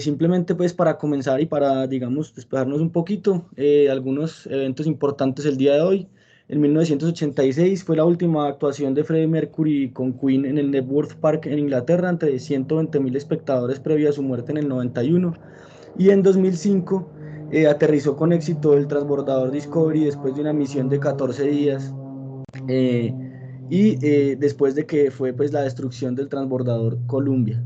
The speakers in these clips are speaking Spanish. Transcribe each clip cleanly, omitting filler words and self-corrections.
Simplemente pues para comenzar y para, digamos, despejarnos un poquito, algunos eventos importantes el día de hoy. En 1986 fue la última actuación de Freddie Mercury con Queen en el Knebworth Park en Inglaterra ante 120.000 espectadores previo a su muerte en el 91. Y en 2005 aterrizó con éxito el transbordador Discovery después de una misión de 14 días. eh, Después de que fue pues la destrucción del transbordador Columbia.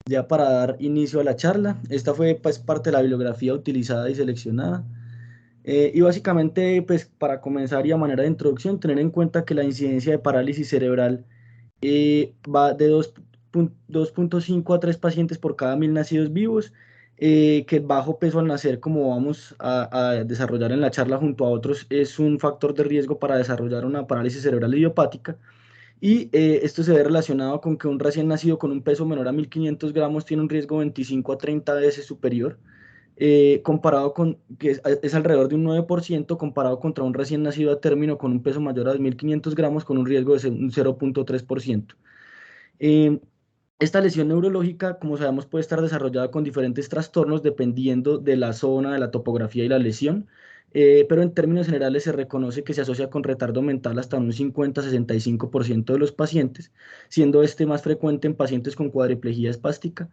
Ya para dar inicio a la charla, esta fue pues parte de la bibliografía utilizada y seleccionada. Y básicamente pues para comenzar y a manera de introducción, tener en cuenta que la incidencia de parálisis cerebral va de 2.5 a 3 pacientes por cada 1.000 nacidos vivos, que el bajo peso al nacer, como vamos a desarrollar en la charla junto a otros, es un factor de riesgo para desarrollar una parálisis cerebral idiopática. Y esto se ve relacionado con que un recién nacido con un peso menor a 1.500 gramos tiene un riesgo 25 a 30 veces superior, comparado con, que es alrededor de un 9%, comparado contra un recién nacido a término con un peso mayor a 2.500 gramos con un riesgo de un 0.3%. Eh, Esta lesión neurológica, como sabemos, puede estar desarrollada con diferentes trastornos dependiendo de la zona, de la topografía y la lesión, pero en términos generales se reconoce que se asocia con retardo mental hasta un 50-65% de los pacientes, siendo este más frecuente en pacientes con cuadriplegia espástica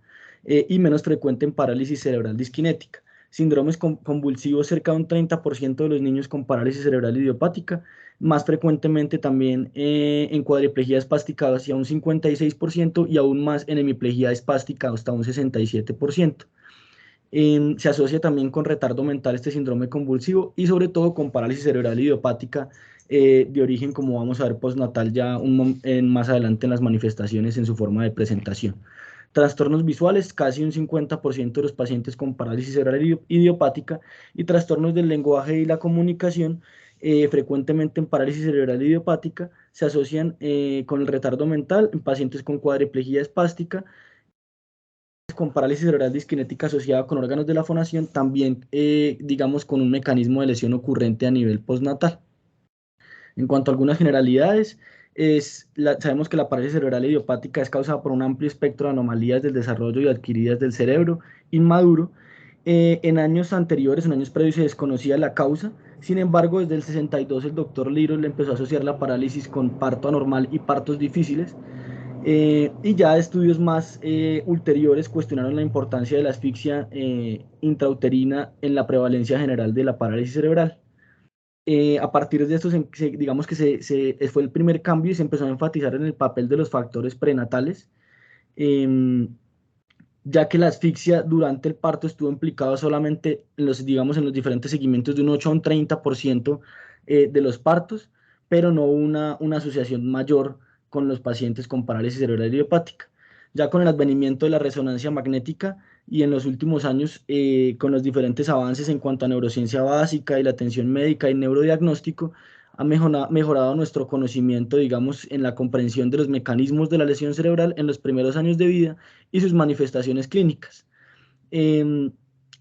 y menos frecuente en parálisis cerebral disquinética. Síndromes convulsivos cerca de un 30% de los niños con parálisis cerebral idiopática, más frecuentemente también en cuadriplegia espástica hacia un 56% y aún más en hemiplegia espástica hasta un 67%. Se asocia también con retardo mental este síndrome convulsivo y sobre todo con parálisis cerebral idiopática de origen, como vamos a ver, postnatal ya más adelante en las manifestaciones en su forma de presentación. Trastornos visuales, casi un 50% de los pacientes con parálisis cerebral idiopática, y trastornos del lenguaje y la comunicación, frecuentemente en parálisis cerebral idiopática, se asocian con el retardo mental en pacientes con cuadriplegia espástica, con parálisis cerebral disquinética asociada con órganos de la fonación, también, digamos, con un mecanismo de lesión ocurrente a nivel postnatal. En cuanto a algunas generalidades, sabemos que la parálisis cerebral idiopática es causada por un amplio espectro de anomalías del desarrollo y adquiridas del cerebro inmaduro. En años anteriores, en años previos, se desconocía la causa. Sin embargo, desde el 62 el doctor Little le empezó a asociar la parálisis con parto anormal y partos difíciles. Y ya estudios más ulteriores cuestionaron la importancia de la asfixia intrauterina en la prevalencia general de la parálisis cerebral. A partir de esto, digamos que fue el primer cambio y se empezó a enfatizar en el papel de los factores prenatales, em, ya que la asfixia durante el parto estuvo implicada solamente en los, digamos, en los diferentes seguimientos de un 8 a un 30% de los partos, pero no una asociación mayor con los pacientes con parálisis cerebral idiopática. Ya con el advenimiento de la resonancia magnética y en los últimos años con los diferentes avances en cuanto a neurociencia básica y la atención médica y neurodiagnóstico, ha mejorado nuestro conocimiento, digamos, en la comprensión de los mecanismos de la lesión cerebral en los primeros años de vida y sus manifestaciones clínicas. Eh,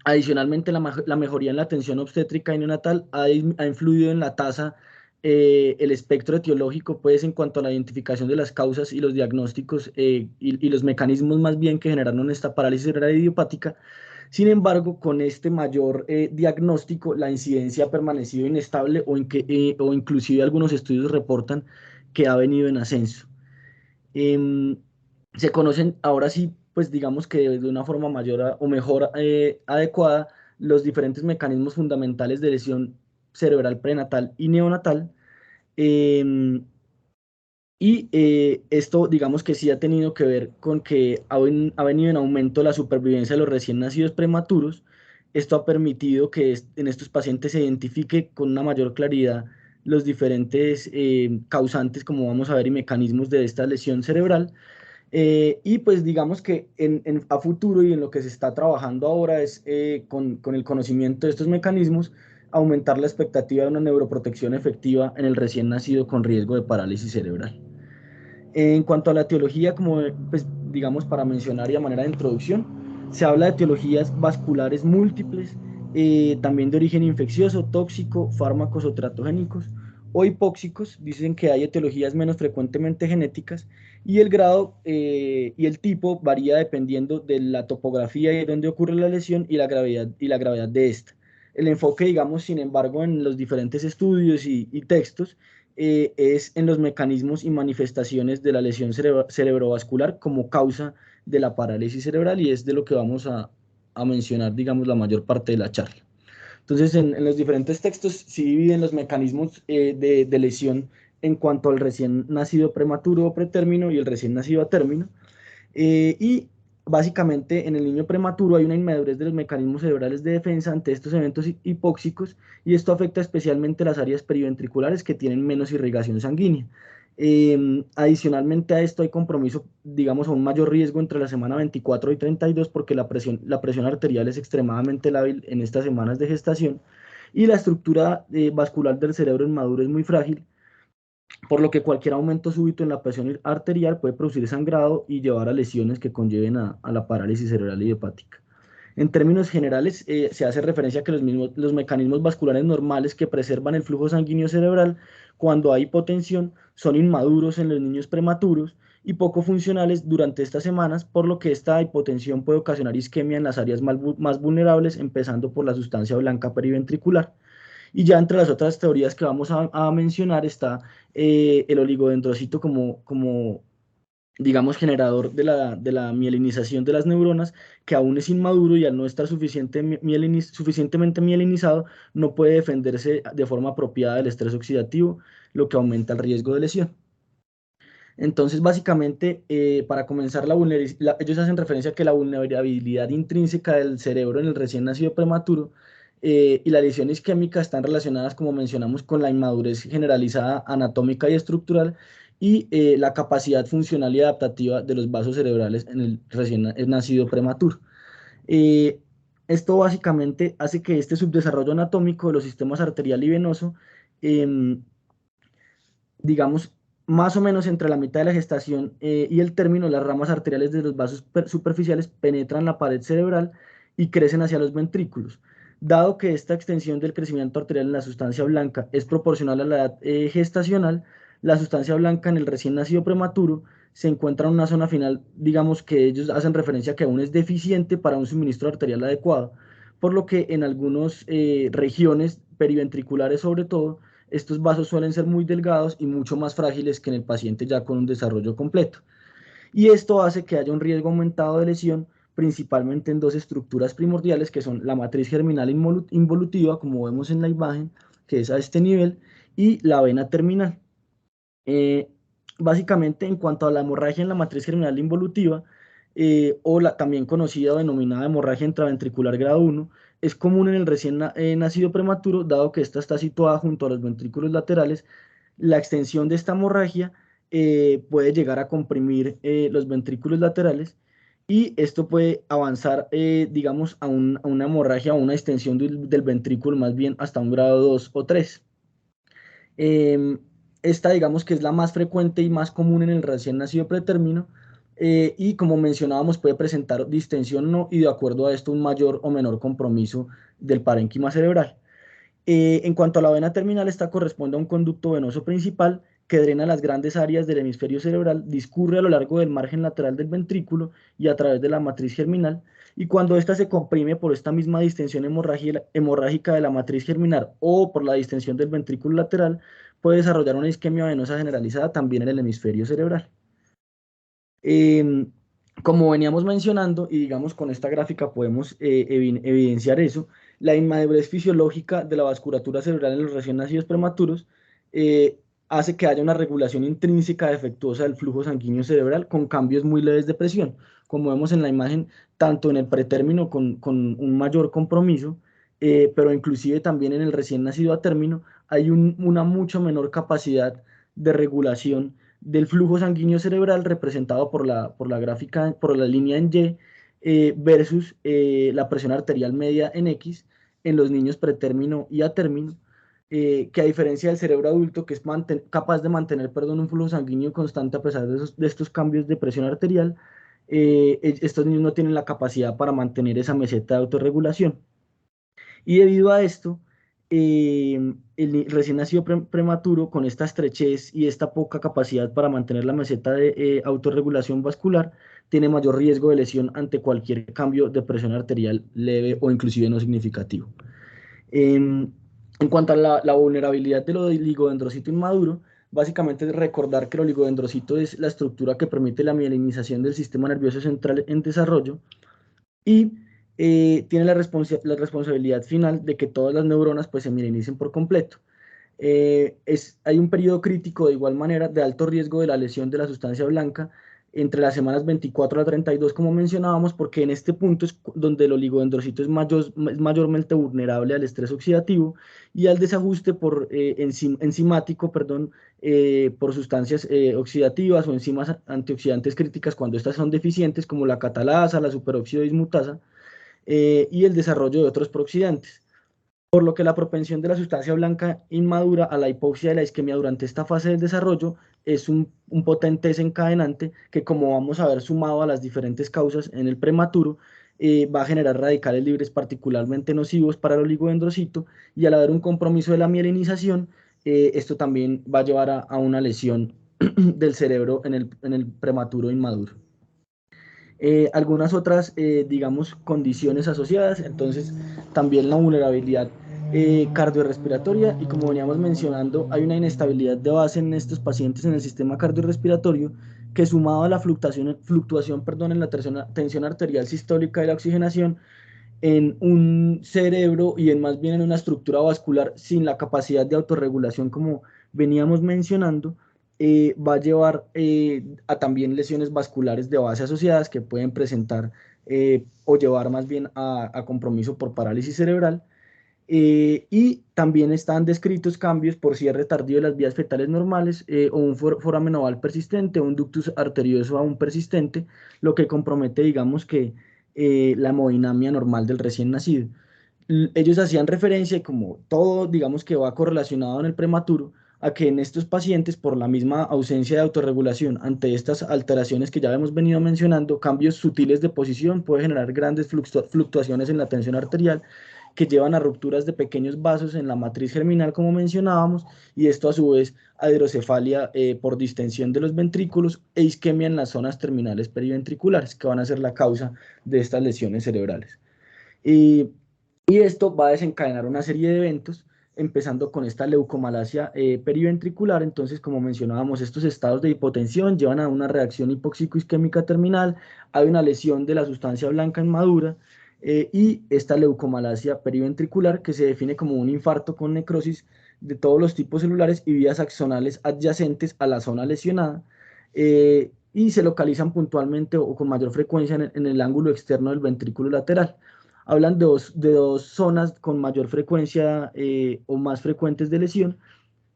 Adicionalmente, la mejoría en la atención obstétrica y neonatal ha influido en la tasa, el espectro etiológico, pues en cuanto a la identificación de las causas y los diagnósticos y los mecanismos más bien que generaron esta parálisis cerebral idiopática. Sin embargo, con este mayor diagnóstico, la incidencia ha permanecido inestable o inclusive algunos estudios reportan que ha venido en ascenso. Em, Se conocen ahora sí, pues digamos que de una forma mayor o mejor adecuada los diferentes mecanismos fundamentales de lesión cerebral prenatal y neonatal. em, Esto, digamos que sí ha tenido que ver con que ha venido en aumento la supervivencia de los recién nacidos prematuros. Esto ha permitido que en estos pacientes se identifique con una mayor claridad los diferentes causantes, como vamos a ver, y mecanismos de esta lesión cerebral. Y pues digamos que a futuro y en lo que se está trabajando ahora es con el conocimiento de estos mecanismos, aumentar la expectativa de una neuroprotección efectiva en el recién nacido con riesgo de parálisis cerebral. En cuanto a la etiología, como pues, digamos para mencionar y a manera de introducción, se habla de etiologías vasculares múltiples, también de origen infeccioso, tóxico, fármacos o teratogénicos, o hipóxicos, dicen que hay etiologías menos frecuentemente genéticas, y el grado y el tipo varía dependiendo de la topografía y de dónde ocurre la lesión y la gravedad de esta. El enfoque, digamos, sin embargo, en los diferentes estudios y textos, es en los mecanismos y manifestaciones de la lesión cerebrovascular como causa de la parálisis cerebral, y es de lo que vamos a mencionar, digamos, la mayor parte de la charla. Entonces, en los diferentes textos sí dividen los mecanismos de lesión en cuanto al recién nacido prematuro o pretérmino y el recién nacido a término. Y básicamente en el niño prematuro hay una inmadurez de los mecanismos cerebrales de defensa ante estos eventos hipóxicos, y esto afecta especialmente las áreas periventriculares que tienen menos irrigación sanguínea. Adicionalmente a esto hay compromiso, digamos, a un mayor riesgo entre la semana 24 y 32 porque la presión arterial es extremadamente lábil en estas semanas de gestación, y la estructura vascular del cerebro inmaduro es muy frágil, por lo que cualquier aumento súbito en la presión arterial puede producir sangrado y llevar a lesiones que conlleven a la parálisis cerebral y hepática. En términos generales, se hace referencia a que los mecanismos vasculares normales que preservan el flujo sanguíneo cerebral cuando hay hipotensión son inmaduros en los niños prematuros y poco funcionales durante estas semanas, por lo que esta hipotensión puede ocasionar isquemia en las áreas más vulnerables, empezando por la sustancia blanca periventricular. Y ya entre las otras teorías que vamos a mencionar está el oligodendrocito como, digamos, generador de la mielinización de las neuronas, que aún es inmaduro y al no estar suficientemente mielinizado, no puede defenderse de forma apropiada del estrés oxidativo, lo que aumenta el riesgo de lesión. Entonces, básicamente, para comenzar, ellos hacen referencia a que la vulnerabilidad intrínseca del cerebro en el recién nacido prematuro y la lesión isquémica están relacionadas, como mencionamos, con la inmadurez generalizada anatómica y estructural, y la capacidad funcional y adaptativa de los vasos cerebrales en el nacido prematuro. Eh, Esto básicamente hace que este subdesarrollo anatómico de los sistemas arterial y venoso, em, digamos, más o menos entre la mitad de la gestación y el término, las ramas arteriales de los vasos superficiales penetran la pared cerebral y crecen hacia los ventrículos. Dado que esta extensión del crecimiento arterial en la sustancia blanca es proporcional a la edad gestacional, la sustancia blanca en el recién nacido prematuro se encuentra en una zona final, digamos, que ellos hacen referencia a que aún es deficiente para un suministro arterial adecuado, por lo que en algunas regiones periventriculares sobre todo, estos vasos suelen ser muy delgados y mucho más frágiles que en el paciente ya con un desarrollo completo. Y esto hace que haya un riesgo aumentado de lesión, principalmente en dos estructuras primordiales, que son la matriz germinal involutiva, como vemos en la imagen, que es a este nivel, y la vena terminal. Eh, Básicamente, en cuanto a la hemorragia en la matriz germinal involutiva, o la también conocida o denominada hemorragia intraventricular grado 1, es común en el recién nacido prematuro, dado que esta está situada junto a los ventrículos laterales. La extensión de esta hemorragia puede llegar a comprimir los ventrículos laterales, y esto puede avanzar, digamos, a una hemorragia o una extensión del ventrículo más bien hasta un grado 2 o 3. Em, Esta, digamos, que es la más frecuente y más común en el recién nacido pretérmino, y como mencionábamos, puede presentar distensión no, y de acuerdo a esto un mayor o menor compromiso del parénquima cerebral. En cuanto a la vena terminal, esta corresponde a un conducto venoso principal que drena las grandes áreas del hemisferio cerebral, discurre a lo largo del margen lateral del ventrículo y a través de la matriz germinal, y cuando ésta se comprime por esta misma distensión hemorrágica de la matriz germinal o por la distensión del ventrículo lateral, puede desarrollar una isquemia venosa generalizada también en el hemisferio cerebral. Em, Como veníamos mencionando, y digamos con esta gráfica podemos evidenciar eso, la inmadurez fisiológica de la vasculatura cerebral en los recién nacidos prematuros eh, hace que haya una regulación intrínseca defectuosa del flujo sanguíneo cerebral con cambios muy leves de presión, como vemos en la imagen, tanto en el pretérmino con un mayor compromiso, pero inclusive también en el recién nacido a término hay una mucho menor capacidad de regulación del flujo sanguíneo cerebral representado por la gráfica, por la línea en Y, versus la presión arterial media en X en los niños pretérmino y a término, que a diferencia del cerebro adulto, que es capaz de mantener, perdón, un flujo sanguíneo constante a pesar de estos cambios de presión arterial, estos niños no tienen la capacidad para mantener esa meseta de autorregulación. Y debido a esto, el recién nacido prematuro con esta estrechez y esta poca capacidad para mantener la meseta de autorregulación vascular tiene mayor riesgo de lesión ante cualquier cambio de presión arterial leve o inclusive no significativo. Em, en cuanto a la vulnerabilidad del oligodendrocito inmaduro, básicamente es recordar que el oligodendrocito es la estructura que permite la mielinización del sistema nervioso central en desarrollo y tiene la responsabilidad final de que todas las neuronas pues, se mielinicen por completo. Hay un periodo crítico de igual manera de alto riesgo de la lesión de la sustancia blanca entre las semanas 24 a 32, como mencionábamos, porque en este punto es donde el oligodendrocito es mayormente vulnerable al estrés oxidativo y al desajuste enzimático, perdón, por sustancias oxidativas o enzimas antioxidantes críticas cuando estas son deficientes, como la catalasa, la superóxido dismutasa, y el desarrollo de otros prooxidantes, por lo que la propensión de la sustancia blanca inmadura a la hipoxia y la isquemia durante esta fase del desarrollo es un potente desencadenante que, como vamos a ver sumado a las diferentes causas en el prematuro, va a generar radicales libres particularmente nocivos para el oligodendrocito, y al haber un compromiso de la mielinización, esto también va a llevar a una lesión del cerebro en el prematuro inmaduro. Algunas otras, digamos, condiciones asociadas, entonces también la vulnerabilidad cardiorrespiratoria, y como veníamos mencionando, hay una inestabilidad de base en estos pacientes en el sistema cardiorrespiratorio que, sumado a la fluctuación, perdón, en la tensión arterial sistólica y la oxigenación, en un cerebro y en más bien en una estructura vascular sin la capacidad de autorregulación como veníamos mencionando, va a llevar a también lesiones vasculares de base asociadas que pueden presentar o llevar más bien a compromiso por parálisis cerebral. Y también están descritos cambios por cierre tardío de las vías fetales normales, o un foramen oval persistente o un ductus arterioso aún persistente, lo que compromete, digamos, que la hemodinamia normal del recién nacido. Ellos hacían referencia, como todo, digamos, que va correlacionado en el prematuro, a que en estos pacientes, por la misma ausencia de autorregulación ante estas alteraciones que ya hemos venido mencionando, cambios sutiles de posición puede generar grandes fluctuaciones en la tensión arterial que llevan a rupturas de pequeños vasos en la matriz germinal, como mencionábamos, y esto a su vez a hidrocefalia por distensión de los ventrículos e isquemia en las zonas terminales periventriculares, que van a ser la causa de estas lesiones cerebrales. Y, y esto va a desencadenar una serie de eventos, empezando con esta leucomalacia periventricular. Entonces, como mencionábamos, estos estados de hipotensión llevan a una reacción hipóxico-isquémica terminal, hay una lesión de la sustancia blanca inmadura, y esta leucomalacia periventricular, que se define como un infarto con necrosis de todos los tipos celulares y vías axonales adyacentes a la zona lesionada, y se localizan puntualmente o con mayor frecuencia en el ángulo externo del ventrículo lateral. Hablan de dos zonas con mayor frecuencia o más frecuentes de lesión,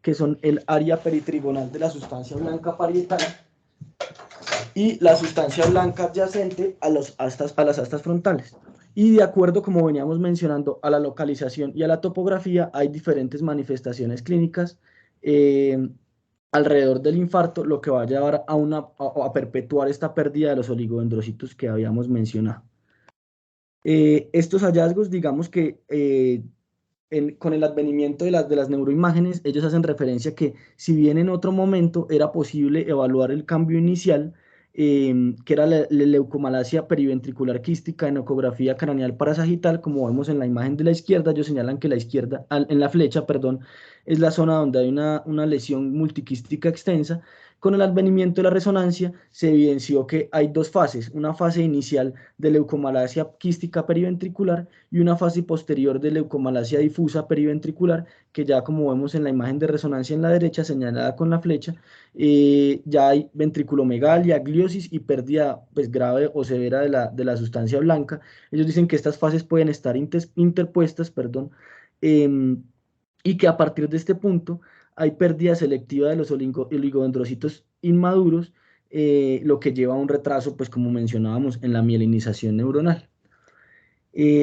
que son el área peritrigonal de la sustancia blanca parietal y la sustancia blanca adyacente a las astas frontales. Y de acuerdo, como veníamos mencionando, a la localización y a la topografía, hay diferentes manifestaciones clínicas eh, alrededor del infarto, lo que va a llevar a perpetuar esta pérdida de los oligodendrocitos que habíamos mencionado. Estos hallazgos, digamos que con el advenimiento de las neuroimágenes, ellos hacen referencia que, si bien en otro momento era posible evaluar el cambio inicial, que era la leucomalacia periventricular quística en ecografía craneal parasagital, como vemos en la imagen de la izquierda, ellos señalan que la izquierda, en la flecha, perdón, es la zona donde hay una lesión multiquística extensa. Con el advenimiento de la resonancia se evidenció que hay dos fases: una fase inicial de leucomalacia quística periventricular y una fase posterior de leucomalacia difusa periventricular, que ya, como vemos en la imagen de resonancia en la derecha señalada con la flecha, ya hay ventriculomegalia, gliosis y pérdida pues, grave o severa de la sustancia blanca. Ellos dicen que estas fases pueden estar interpuestas, perdón, y que a partir de este punto hay pérdida selectiva de los oligodendrocitos inmaduros, lo que lleva a un retraso, pues como mencionábamos, en la mielinización neuronal.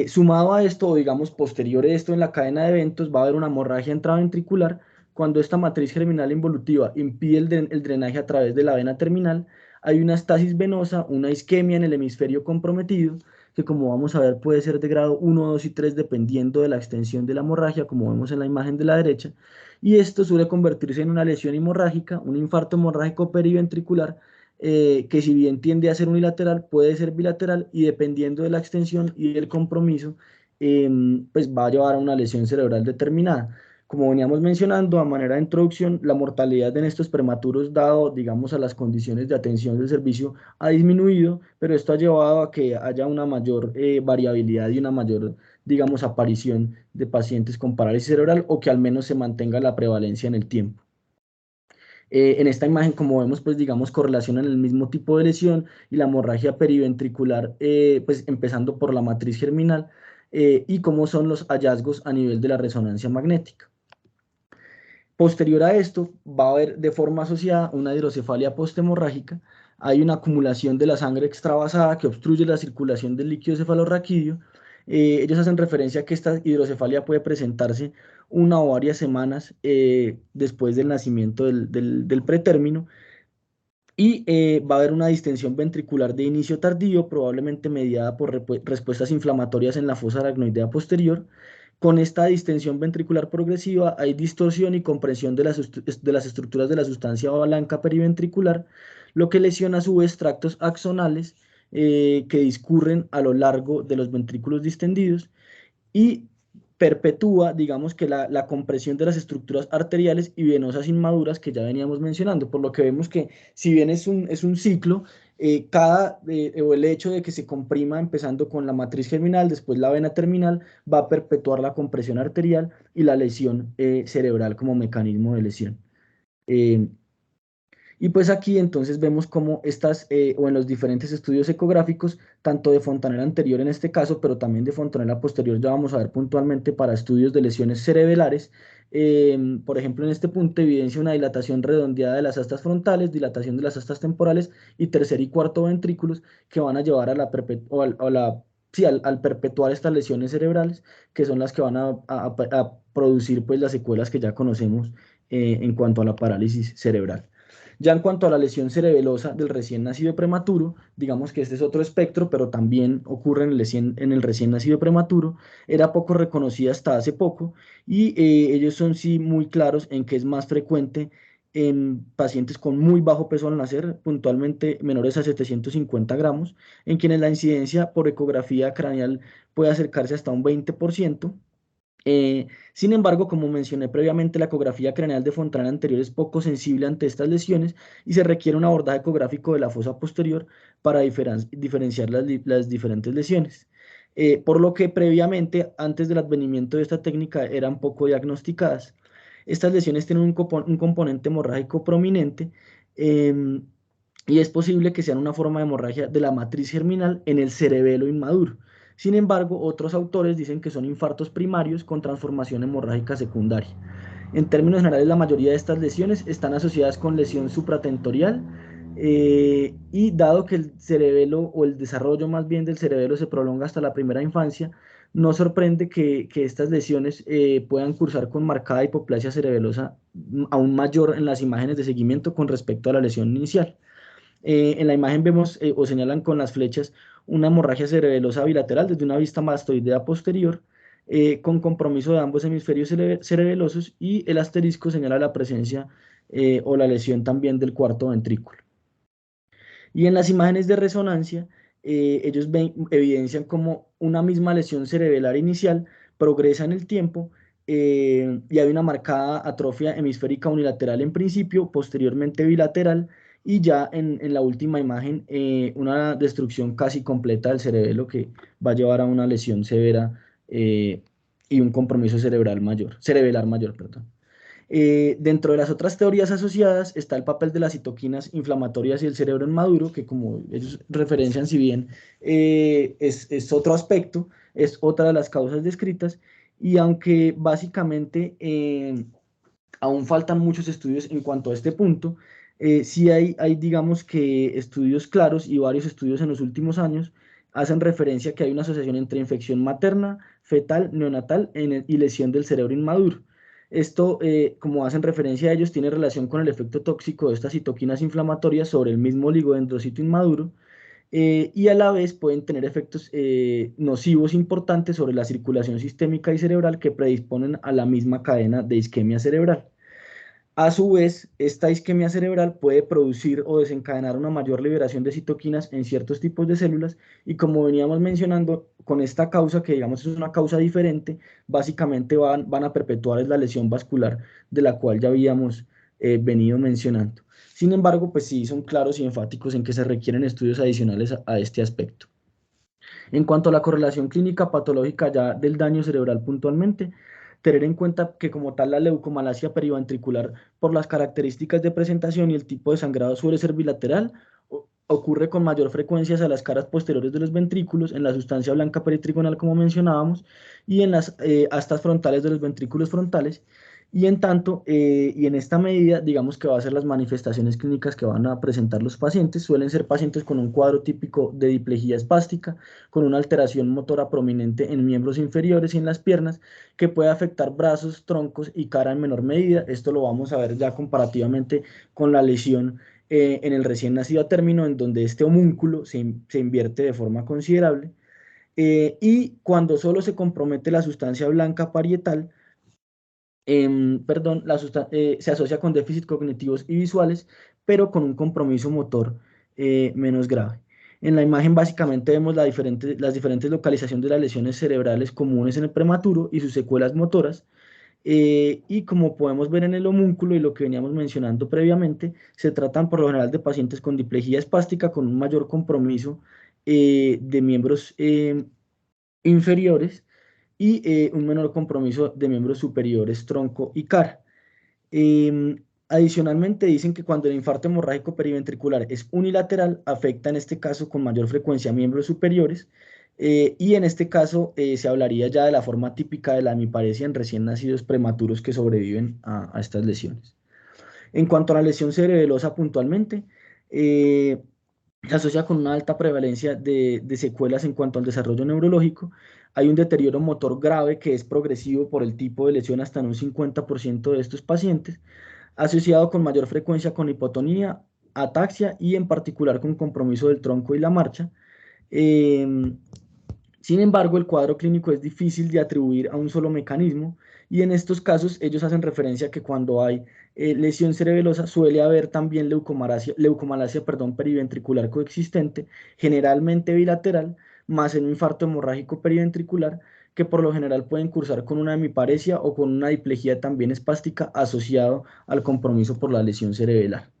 Sumado a esto, o digamos posterior a esto, en la cadena de eventos va a haber una hemorragia intraventricular cuando esta matriz germinal involutiva impide el drenaje a través de la vena terminal. Hay una estasis venosa, una isquemia en el hemisferio comprometido, que como vamos a ver puede ser de grado 1, 2 y 3 dependiendo de la extensión de la hemorragia, como vemos en la imagen de la derecha, y esto suele convertirse en una lesión hemorrágica, un infarto hemorrágico periventricular, que si bien tiende a ser unilateral, puede ser bilateral y dependiendo de la extensión y del compromiso, pues va a llevar a una lesión cerebral determinada. Como veníamos mencionando, a manera de introducción, la mortalidad en estos prematuros, dado, digamos, a las condiciones de atención del servicio, ha disminuido, pero esto ha llevado a que haya una mayor variabilidad y una mayor, digamos, aparición de pacientes con parálisis cerebral o que al menos se mantenga la prevalencia en el tiempo. En esta imagen, como vemos, pues digamos, correlacionan el mismo tipo de lesión y la hemorragia periventricular, pues empezando por la matriz germinal y cómo son los hallazgos a nivel de la resonancia magnética. Posterior a esto, va a haber de forma asociada una hidrocefalia posthemorrágica. Hay una acumulación de la sangre extravasada que obstruye la circulación del líquido cefalorraquídeo. Ellos hacen referencia a que esta hidrocefalia puede presentarse una o varias semanas después del nacimiento del pretérmino y va a haber una distensión ventricular de inicio tardío, probablemente mediada por respuestas inflamatorias en la fosa aracnoidea posterior. Con esta distensión ventricular progresiva hay distorsión y compresión de las estructuras de la sustancia blanca periventricular, lo que lesiona a su vez tractos axonales que discurren a lo largo de los ventrículos distendidos y perpetúa, digamos que la compresión de las estructuras arteriales y venosas inmaduras que ya veníamos mencionando, por lo que vemos que si bien es un ciclo, o el hecho de que se comprima empezando con la matriz germinal, después la vena terminal, va a perpetuar la compresión arterial y la lesión cerebral como mecanismo de lesión. Eh, y pues aquí entonces vemos cómo estas, o en los diferentes estudios ecográficos, tanto de Fontanella anterior en este caso, pero también de Fontanella posterior, ya vamos a ver puntualmente para estudios de lesiones cerebelares. Por ejemplo, en este punto evidencia una dilatación redondeada de las astas frontales, dilatación de las astas temporales y tercer y cuarto ventrículos que van a llevar a la, sí, al perpetuar estas lesiones cerebrales, que son las que van a producir pues las secuelas que ya conocemos en cuanto a la parálisis cerebral. Ya en cuanto a la lesión cerebelosa del recién nacido prematuro, digamos que este es otro espectro, pero también ocurre en el recién nacido prematuro, era poco reconocida hasta hace poco y ellos son sí muy claros en que es más frecuente en pacientes con muy bajo peso al nacer, puntualmente menores a 750 gramos, en quienes la incidencia por ecografía craneal puede acercarse hasta un 20%. Sin embargo, como mencioné previamente, la ecografía craneal de Fontana anterior es poco sensible ante estas lesiones y se requiere un abordaje ecográfico de la fosa posterior para diferenciar las diferentes lesiones. Por lo que previamente, antes del advenimiento de esta técnica, eran poco diagnosticadas. Estas lesiones tienen un componente hemorrágico prominente em, y es posible que sean una forma de hemorragia de la matriz germinal en el cerebelo inmaduro. Sin embargo, otros autores dicen que son infartos primarios con transformación hemorrágica secundaria. En términos generales, la mayoría de estas lesiones están asociadas con lesión supratentorial y dado que el cerebelo o el desarrollo más bien del cerebelo se prolonga hasta la primera infancia, no sorprende que estas lesiones puedan cursar con marcada hipoplasia cerebelosa aún mayor en las imágenes de seguimiento con respecto a la lesión inicial. En la imagen vemos o señalan con las flechas una hemorragia cerebelosa bilateral desde una vista mastoidea posterior con compromiso de ambos hemisferios cerebelosos y el asterisco señala la presencia o la lesión también del cuarto ventrículo. Y en las imágenes de resonancia, ellos evidencian como una misma lesión cerebelar inicial progresa en el tiempo y hay una marcada atrofia hemisférica unilateral en principio, posteriormente bilateral y ya en la última imagen una destrucción casi completa del cerebelo que va a llevar a una lesión severa y un compromiso cerebelar mayor, perdón. Dentro de las otras teorías asociadas está el papel de las citoquinas inflamatorias y el cerebro inmaduro, que como ellos referencian, si bien es otro aspecto, es otra de las causas descritas, y aunque básicamente aún faltan muchos estudios en cuanto a este punto, sí hay, digamos que estudios claros y varios estudios en los últimos años hacen referencia a que hay una asociación entre infección materna, fetal, neonatal y lesión del cerebro inmaduro. Esto, como hacen referencia a ellos, tiene relación con el efecto tóxico de estas citoquinas inflamatorias sobre el mismo oligodendrocito inmaduro y a la vez pueden tener efectos nocivos importantes sobre la circulación sistémica y cerebral que predisponen a la misma cadena de isquemia cerebral. A su vez, esta isquemia cerebral puede producir o desencadenar una mayor liberación de citoquinas en ciertos tipos de células y como veníamos mencionando, con esta causa, que digamos es una causa diferente, básicamente van a perpetuar la lesión vascular de la cual ya habíamos venido mencionando. Sin embargo, pues sí son claros y enfáticos en que se requieren estudios adicionales a este aspecto. En cuanto a la correlación clínica patológica ya del daño cerebral puntualmente, tener en cuenta que como tal la leucomalacia periventricular por las características de presentación y el tipo de sangrado suele ser bilateral, ocurre con mayor frecuencia a las caras posteriores de los ventrículos, en la sustancia blanca peritrigonal como mencionábamos, y en las astas frontales de los ventrículos frontales, y en tanto, y en esta medida, digamos que va a ser las manifestaciones clínicas que van a presentar los pacientes, suelen ser pacientes con un cuadro típico de diplejía espástica, con una alteración motora prominente en miembros inferiores y en las piernas, que puede afectar brazos, troncos y cara en menor medida. Esto lo vamos a ver ya comparativamente con la lesión en el recién nacido a término, en donde este homúnculo se invierte de forma considerable. Y cuando solo se compromete la sustancia blanca parietal, perdón, se asocia con déficit cognitivos y visuales, pero con un compromiso motor menos grave. En la imagen básicamente vemos las diferentes localizaciones de las lesiones cerebrales comunes en el prematuro y sus secuelas motoras. Y como podemos ver en el homúnculo y lo que veníamos mencionando previamente, se tratan por lo general de pacientes con diplejía espástica con un mayor compromiso de miembros inferiores y un menor compromiso de miembros superiores, tronco y cara. Adicionalmente, dicen que cuando el infarto hemorrágico periventricular es unilateral, afecta en este caso con mayor frecuencia a miembros superiores, y en este caso se hablaría ya de la forma típica de la hemiparesia en recién nacidos prematuros que sobreviven a estas lesiones. En cuanto a la lesión cerebelosa puntualmente, se asocia con una alta prevalencia de secuelas en cuanto al desarrollo neurológico. Hay un deterioro motor grave que es progresivo por el tipo de lesión hasta en un 50% de estos pacientes, asociado con mayor frecuencia con hipotonía, ataxia y en particular con compromiso del tronco y la marcha. Em, Sin embargo, el cuadro clínico es difícil de atribuir a un solo mecanismo y en estos casos ellos hacen referencia a que cuando hay lesión cerebelosa suele haber también leucomalacia, perdón, periventricular coexistente, generalmente bilateral, más en un infarto hemorrágico periventricular, que por lo general pueden cursar con una hemiparesia o con una diplejía también espástica asociado al compromiso por la lesión cerebelar.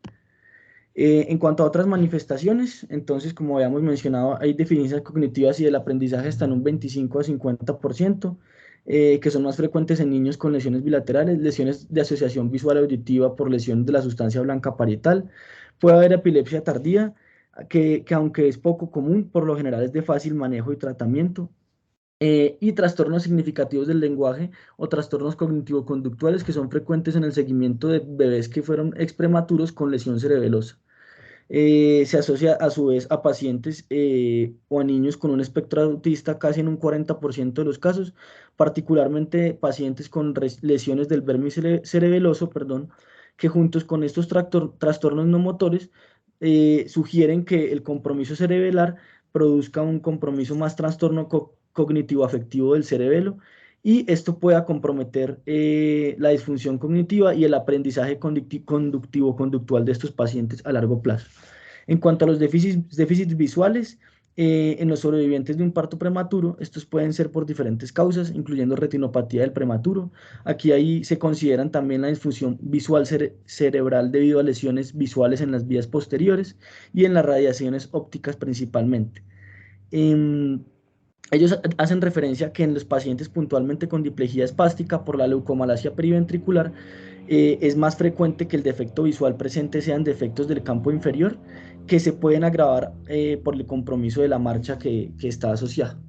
En cuanto a otras manifestaciones, entonces, como habíamos mencionado, hay deficiencias cognitivas y del aprendizaje hasta en un 25 a 50%, que son más frecuentes en niños con lesiones bilaterales, lesiones de asociación visual auditiva por lesión de la sustancia blanca parietal. Puede haber epilepsia tardía, que aunque es poco común, por lo general es de fácil manejo y tratamiento. Y trastornos significativos del lenguaje o trastornos cognitivo-conductuales que son frecuentes en el seguimiento de bebés que fueron exprematuros con lesión cerebelosa. Se asocia a su vez a pacientes o a niños con un espectro autista casi en un 40% de los casos, particularmente pacientes con lesiones del vermis cerebeloso, perdón, que juntos con estos trastornos no motores sugieren que el compromiso cerebelar produzca un compromiso más trastorno cognitivo afectivo del cerebelo y esto pueda comprometer la disfunción cognitiva y el aprendizaje conductivo-conductual de estos pacientes a largo plazo. En cuanto a los déficits visuales, en los sobrevivientes de un parto prematuro, estos pueden ser por diferentes causas, incluyendo retinopatía del prematuro. Aquí ahí se consideran también la disfunción visual cerebral debido a lesiones visuales en las vías posteriores y en las radiaciones ópticas principalmente. Em, Ellos hacen referencia a que en los pacientes puntualmente con diplejía espástica por la leucomalacia periventricular es más frecuente que el defecto visual presente sean defectos del campo inferior que se pueden agravar por el compromiso de la marcha que está asociada.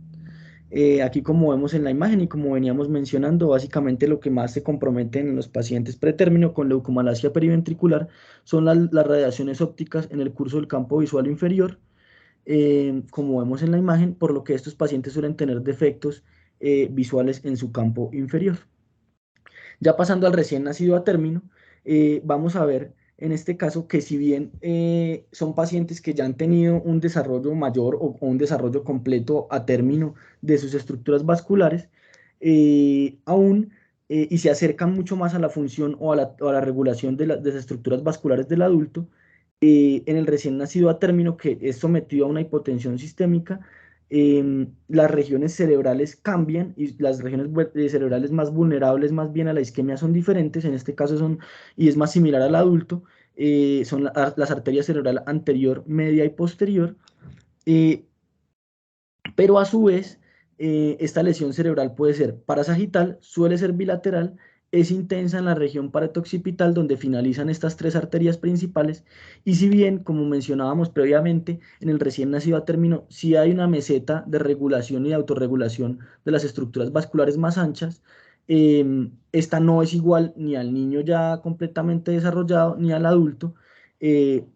Aquí como vemos en la imagen y como veníamos mencionando, básicamente lo que más se compromete en los pacientes pretérmino con leucomalacia periventricular son las radiaciones ópticas en el curso del campo visual inferior, como vemos en la imagen, por lo que estos pacientes suelen tener defectos visuales en su campo inferior. Ya pasando al recién nacido a término, vamos a ver en este caso, que si bien son pacientes que ya han tenido un desarrollo mayor o un desarrollo completo a término de sus estructuras vasculares, aún y se acercan mucho más a la función o a la regulación de las estructuras vasculares del adulto, en el recién nacido a término que es sometido a una hipotensión sistémica, las regiones cerebrales cambian y las regiones cerebrales más vulnerables más bien a la isquemia son diferentes, en este caso son, y es más similar al adulto, son las arterias cerebral anterior, media y posterior, eh, pero a su vez, esta lesión cerebral puede ser parasagital, suele ser bilateral, es intensa en la región paretooccipital donde finalizan estas tres arterias principales y si bien, como mencionábamos previamente, en el recién nacido a término, sí hay una meseta de regulación y de autorregulación de las estructuras vasculares más anchas, esta no es igual ni al niño ya completamente desarrollado ni al adulto,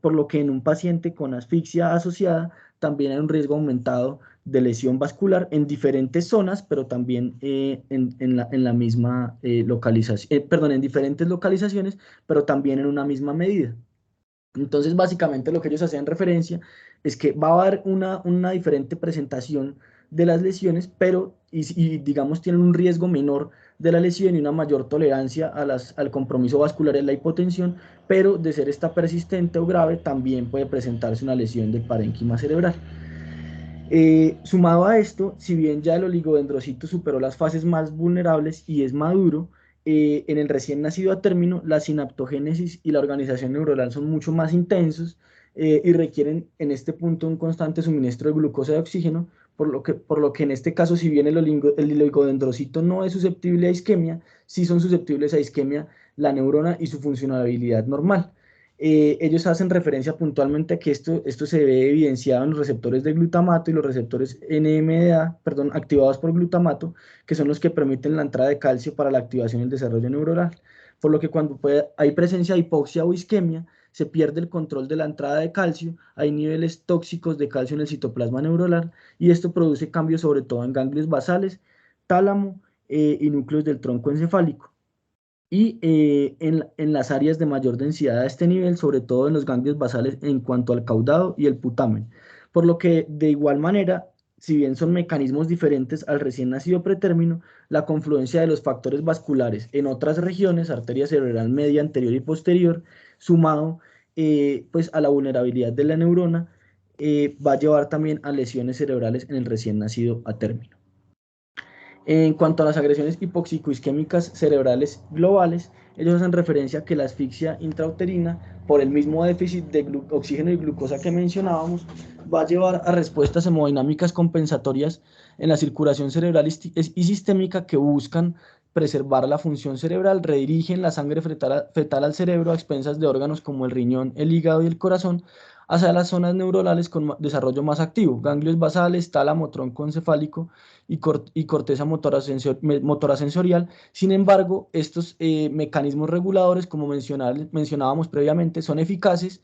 por lo que en un paciente con asfixia asociada también hay un riesgo aumentado de lesión vascular en diferentes zonas, pero también en la misma localización, perdón, en diferentes localizaciones, pero también en una misma medida. Entonces, básicamente lo que ellos hacían referencia es que va a haber una diferente presentación de las lesiones, pero, y digamos, tienen un riesgo menor de la lesión y una mayor tolerancia al compromiso vascular en la hipotensión, pero de ser esta persistente o grave, también puede presentarse una lesión del parénquima cerebral. Sumado a esto, si bien ya el oligodendrocito superó las fases más vulnerables y es maduro, en el recién nacido a término, la sinaptogénesis y la organización neuronal son mucho más intensos y requieren en este punto un constante suministro de glucosa y oxígeno, por lo que en este caso, si bien el oligodendrocito no es susceptible a isquemia, sí son susceptibles a isquemia la neurona y su funcionalidad normal. Ellos hacen referencia puntualmente a que esto se ve evidenciado en los receptores de glutamato y los receptores NMDA, perdón, activados por glutamato, que son los que permiten la entrada de calcio para la activación y el desarrollo neuronal. Por lo que cuando hay presencia de hipoxia o isquemia, se pierde el control de la entrada de calcio, hay niveles tóxicos de calcio en el citoplasma neuronal y esto produce cambios sobre todo en ganglios basales, tálamo y núcleos del tronco encefálico y en las áreas de mayor densidad a este nivel, sobre todo en los ganglios basales en cuanto al caudado y el putamen. Por lo que de igual manera, si bien son mecanismos diferentes al recién nacido pretérmino, la confluencia de los factores vasculares en otras regiones, arteria cerebral media, anterior y posterior, sumado pues a la vulnerabilidad de la neurona, va a llevar también a lesiones cerebrales en el recién nacido a término. En cuanto a las agresiones hipoxicoisquémicas cerebrales globales, ellos hacen referencia a que la asfixia intrauterina, por el mismo déficit de oxígeno y glucosa que mencionábamos, va a llevar a respuestas hemodinámicas compensatorias en la circulación cerebral y sistémica que buscan preservar la función cerebral, redirigen la sangre fetal al cerebro a expensas de órganos como el riñón, el hígado y el corazón, hacia las zonas neuronales con desarrollo más activo, ganglios basales, tálamo, tronco encefálico y corteza motora sensorial. Sin embargo, estos mecanismos reguladores, como mencionábamos previamente, son eficaces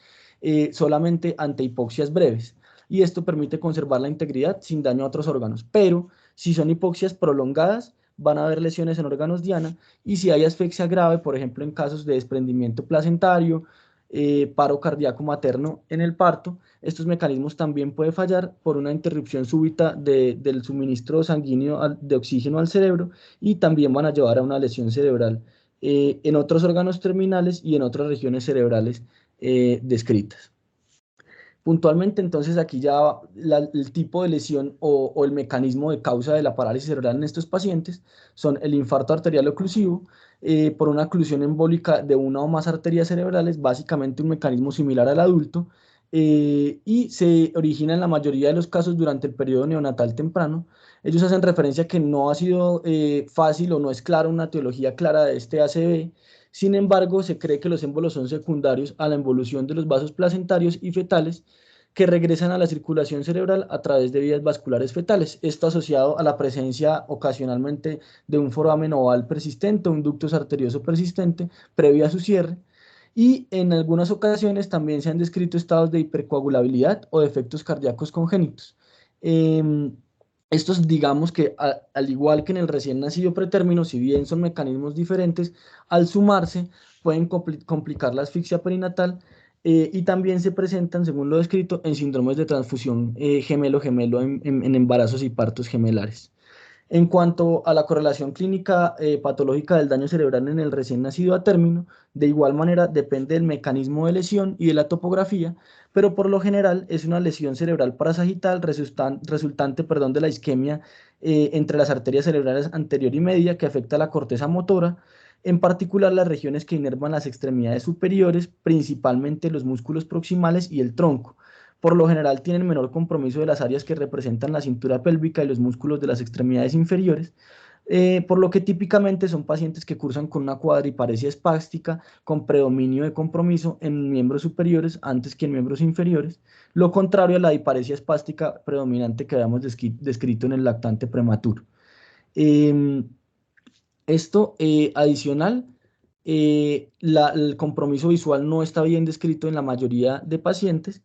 solamente ante hipoxias breves. Y esto permite conservar la integridad sin daño a otros órganos. Pero si son hipoxias prolongadas, van a haber lesiones en órganos diana y si hay asfixia grave, por ejemplo en casos de desprendimiento placentario, paro cardíaco materno en el parto, estos mecanismos también pueden fallar por una interrupción súbita del suministro sanguíneo de oxígeno al cerebro y también van a llevar a una lesión cerebral en otros órganos terminales y en otras regiones cerebrales descritas. Puntualmente, entonces, aquí ya el tipo de lesión o el mecanismo de causa de la parálisis cerebral en estos pacientes son el infarto arterial oclusivo por una oclusión embólica de una o más arterias cerebrales, básicamente un mecanismo similar al adulto, y se origina en la mayoría de los casos durante el periodo neonatal temprano. Ellos hacen referencia a que no ha sido fácil o no es clara una etiología clara de este ACV. Sin embargo, se cree que los émbolos son secundarios a la involución de los vasos placentarios y fetales que regresan a la circulación cerebral a través de vías vasculares fetales. Esto asociado a la presencia ocasionalmente de un foramen oval persistente o un ductus arterioso persistente previo a su cierre. Y en algunas ocasiones también se han descrito estados de hipercoagulabilidad o defectos cardíacos congénitos. Estos, digamos que al igual que en el recién nacido pretérmino, si bien son mecanismos diferentes, al sumarse pueden complicar la asfixia perinatal, y también se presentan, según lo descrito, en síndromes de transfusión gemelo-gemelo en embarazos y partos gemelares. En cuanto a la correlación clínica patológica del daño cerebral en el recién nacido a término, de igual manera depende del mecanismo de lesión y de la topografía, pero por lo general es una lesión cerebral parasagital resultante, perdón, de la isquemia entre las arterias cerebrales anterior y media que afecta la corteza motora, en particular las regiones que inervan las extremidades superiores, principalmente los músculos proximales y el tronco. Por lo general tienen menor compromiso de las áreas que representan la cintura pélvica y los músculos de las extremidades inferiores, por lo que típicamente son pacientes que cursan con una cuadriparesia espástica con predominio de compromiso en miembros superiores antes que en miembros inferiores, lo contrario a la diparesia espástica predominante que habíamos descrito en el lactante prematuro. Em, Esto adicional, el compromiso visual no está bien descrito en la mayoría de pacientes,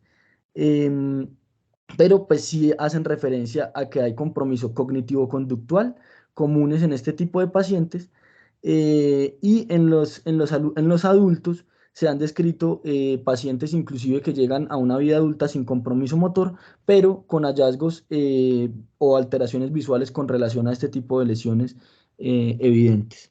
em, pero pues sí hacen referencia a que hay compromiso cognitivo-conductual comunes en este tipo de pacientes, y en los adultos se han descrito pacientes inclusive que llegan a una vida adulta sin compromiso motor, pero con hallazgos o alteraciones visuales con relación a este tipo de lesiones evidentes.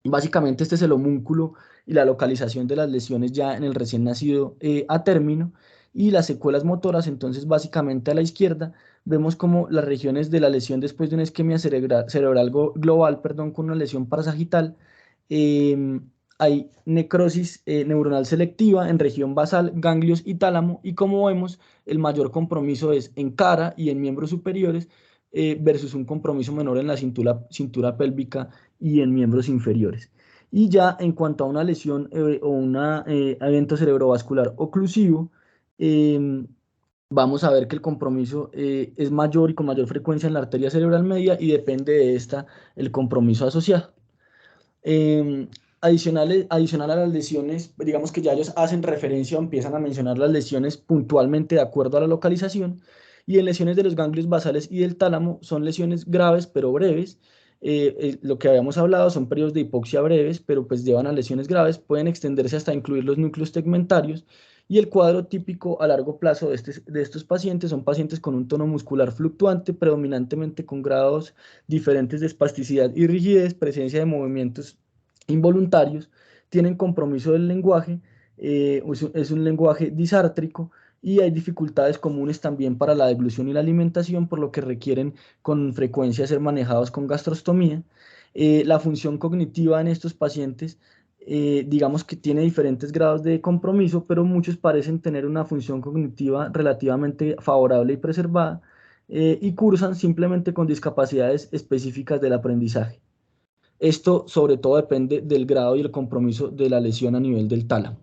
Básicamente este es el homúnculo y la localización de las lesiones ya en el recién nacido a término, y las secuelas motoras. Entonces básicamente a la izquierda vemos como las regiones de la lesión después de una isquemia cerebral global, perdón, con una lesión parasagital. Hay necrosis neuronal selectiva en región basal, ganglios y tálamo, y como vemos el mayor compromiso es en cara y en miembros superiores, versus un compromiso menor en la cintura pélvica y en miembros inferiores. Y ya en cuanto a una lesión o un evento cerebrovascular oclusivo, eh, vamos a ver que el compromiso es mayor y con mayor frecuencia en la arteria cerebral media, y depende de esta el compromiso asociado. Eh, Adicional a las lesiones, digamos que ya ellos hacen referencia o empiezan a mencionar las lesiones puntualmente de acuerdo a la localización, y en lesiones de los ganglios basales y del tálamo son lesiones graves pero breves. Lo que habíamos hablado son periodos de hipoxia breves, pero pues llevan a lesiones graves, pueden extenderse hasta incluir los núcleos tegmentarios, y el cuadro típico a largo plazo de estos pacientes son pacientes con un tono muscular fluctuante, predominantemente con grados diferentes de espasticidad y rigidez, presencia de movimientos involuntarios, tienen compromiso del lenguaje, es un lenguaje disártrico, y hay dificultades comunes también para la deglución y la alimentación, por lo que requieren con frecuencia ser manejados con gastrostomía. La función cognitiva en estos pacientes, digamos que tiene diferentes grados de compromiso, pero muchos parecen tener una función cognitiva relativamente favorable y preservada, y cursan simplemente con discapacidades específicas del aprendizaje. Esto sobre todo depende del grado y el compromiso de la lesión a nivel del tálamo.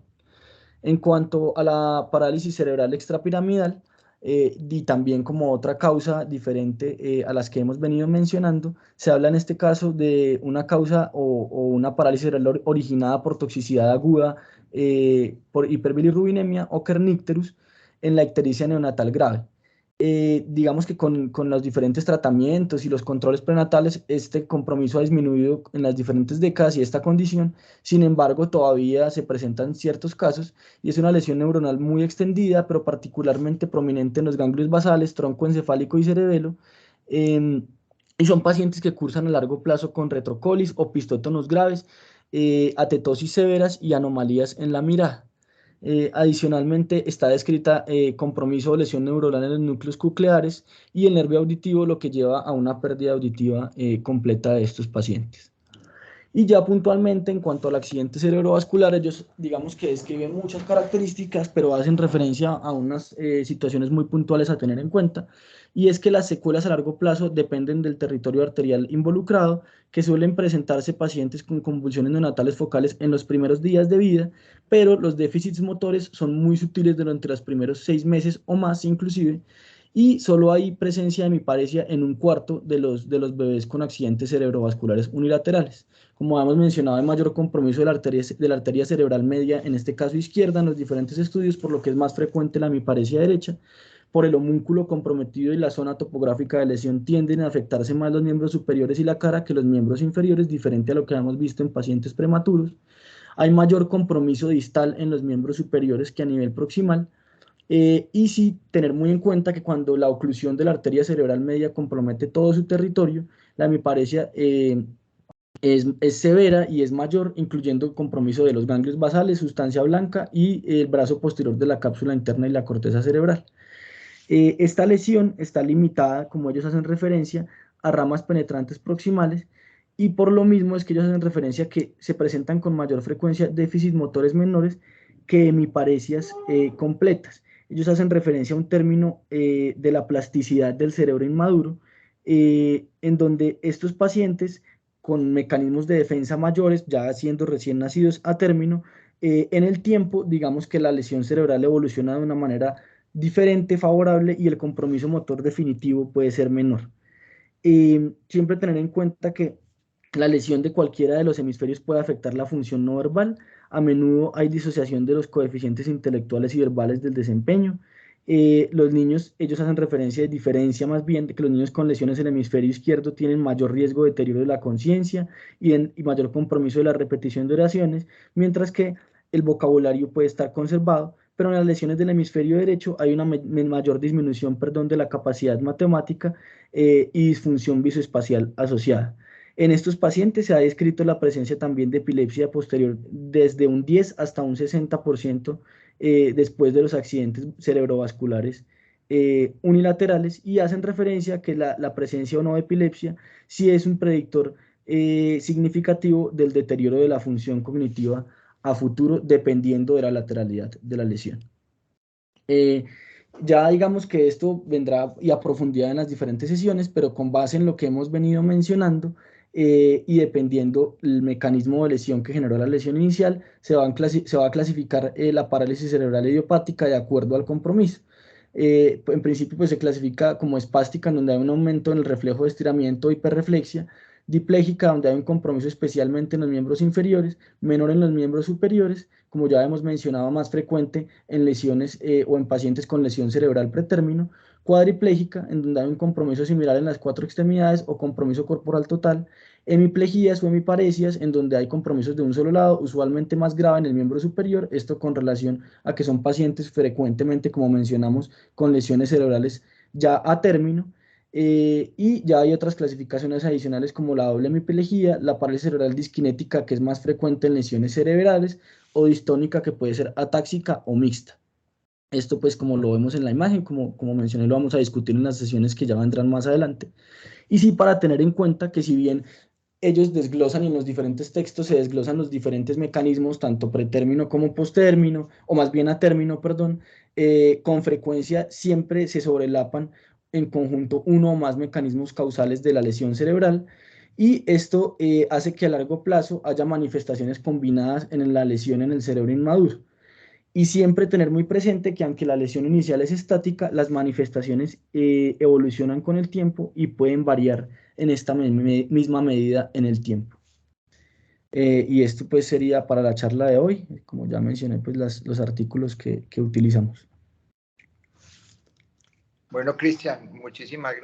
En cuanto a la parálisis cerebral extrapiramidal, y también como otra causa diferente a las que hemos venido mencionando, se habla en este caso de una causa o una parálisis cerebral originada por toxicidad aguda, por hiperbilirrubinemia o kernicterus en la ictericia neonatal grave. Digamos que con los diferentes tratamientos y los controles prenatales, este compromiso ha disminuido en las diferentes décadas, y esta condición, sin embargo, todavía se presenta en ciertos casos, y es una lesión neuronal muy extendida, pero particularmente prominente en los ganglios basales, tronco encefálico y cerebelo. em, y son pacientes que cursan a largo plazo con retrocolis, opistótonos graves, atetosis severas y anomalías en la mirada. Adicionalmente, está descrita compromiso o lesión neuronal en los núcleos cocleares y el nervio auditivo, lo que lleva a una pérdida auditiva completa de estos pacientes. Y ya puntualmente en cuanto al accidente cerebrovascular, ellos digamos que describen muchas características, pero hacen referencia a unas situaciones muy puntuales a tener en cuenta, y es que las secuelas a largo plazo dependen del territorio arterial involucrado, que suelen presentarse pacientes con convulsiones neonatales focales en los primeros días de vida, pero los déficits motores son muy sutiles durante los primeros 6 meses o más inclusive, y solo hay presencia de hemiparesia en un cuarto de los bebés con accidentes cerebrovasculares unilaterales. Como hemos mencionado, hay mayor compromiso de la arteria cerebral media, en este caso izquierda, en los diferentes estudios, por lo que es más frecuente la hemiparesia derecha, por el homúnculo comprometido y la zona topográfica de lesión tienden a afectarse más los miembros superiores y la cara que los miembros inferiores, diferente a lo que hemos visto en pacientes prematuros. Hay mayor compromiso distal en los miembros superiores que a nivel proximal. Y sí tener muy en cuenta que cuando la oclusión de la arteria cerebral media compromete todo su territorio, la hemiparesia es severa y es mayor, incluyendo el compromiso de los ganglios basales, sustancia blanca y el brazo posterior de la cápsula interna y la corteza cerebral. Esta lesión está limitada, como ellos hacen referencia, a ramas penetrantes proximales y por lo mismo es que ellos hacen referencia a que se presentan con mayor frecuencia déficits motores menores que hemiparesias completas. Ellos hacen referencia a un término de la plasticidad del cerebro inmaduro, en donde estos pacientes con mecanismos de defensa mayores, ya siendo recién nacidos a término, en el tiempo, digamos que la lesión cerebral evoluciona de una manera diferente, favorable y el compromiso motor definitivo puede ser menor. Siempre tener en cuenta que la lesión de cualquiera de los hemisferios puede afectar la función no verbal. A menudo hay disociación de los coeficientes intelectuales y verbales del desempeño. Los niños, ellos hacen referencia de diferencia más bien de que los niños con lesiones en el hemisferio izquierdo tienen mayor riesgo de deterioro de la conciencia y mayor compromiso de la repetición de oraciones, mientras que el vocabulario puede estar conservado, pero en las lesiones del hemisferio derecho hay una mayor disminución, perdón, de la capacidad matemática y disfunción visoespacial asociada. En estos pacientes se ha descrito la presencia también de epilepsia posterior desde un 10 hasta un 60% después de los accidentes cerebrovasculares unilaterales y hacen referencia a que la presencia o no de epilepsia sí es un predictor significativo del deterioro de la función cognitiva a futuro dependiendo de la lateralidad de la lesión. Ya digamos que esto vendrá y a profundidad en las diferentes sesiones, pero con base en lo que hemos venido mencionando y dependiendo el mecanismo de lesión que generó la lesión inicial, se va a clasificar la parálisis cerebral idiopática de acuerdo al compromiso. En principio pues se clasifica como espástica, en donde hay un aumento en el reflejo de estiramiento o hiperreflexia, dipléjica, donde hay un compromiso especialmente en los miembros inferiores, menor en los miembros superiores, como ya hemos mencionado, más frecuente en lesiones o en pacientes con lesión cerebral pretérmino, cuadriplégica, en donde hay un compromiso similar en las cuatro extremidades o compromiso corporal total, hemiplejías o hemiparesias, en donde hay compromisos de un solo lado, usualmente más grave en el miembro superior, esto con relación a que son pacientes frecuentemente, como mencionamos, con lesiones cerebrales ya a término, y ya hay otras clasificaciones adicionales como la doble hemiplegia, la parálisis cerebral disquinética, que es más frecuente en lesiones cerebrales, o distónica, que puede ser atáxica o mixta. Esto pues como lo vemos en la imagen, como mencioné, lo vamos a discutir en las sesiones que ya vendrán más adelante. Y sí, para tener en cuenta que si bien ellos desglosan y en los diferentes textos se desglosan los diferentes mecanismos, tanto pretérmino como postérmino, o más bien a término, perdón, con frecuencia siempre se sobrelapan en conjunto uno o más mecanismos causales de la lesión cerebral, y esto hace que a largo plazo haya manifestaciones combinadas en la lesión en el cerebro inmaduro. Y siempre tener muy presente que aunque la lesión inicial es estática, las manifestaciones evolucionan con el tiempo y pueden variar en esta misma medida en el tiempo. Y esto pues sería para la charla de hoy, como ya mencioné, pues los artículos que utilizamos. Bueno, Cristian, muchísimas gracias.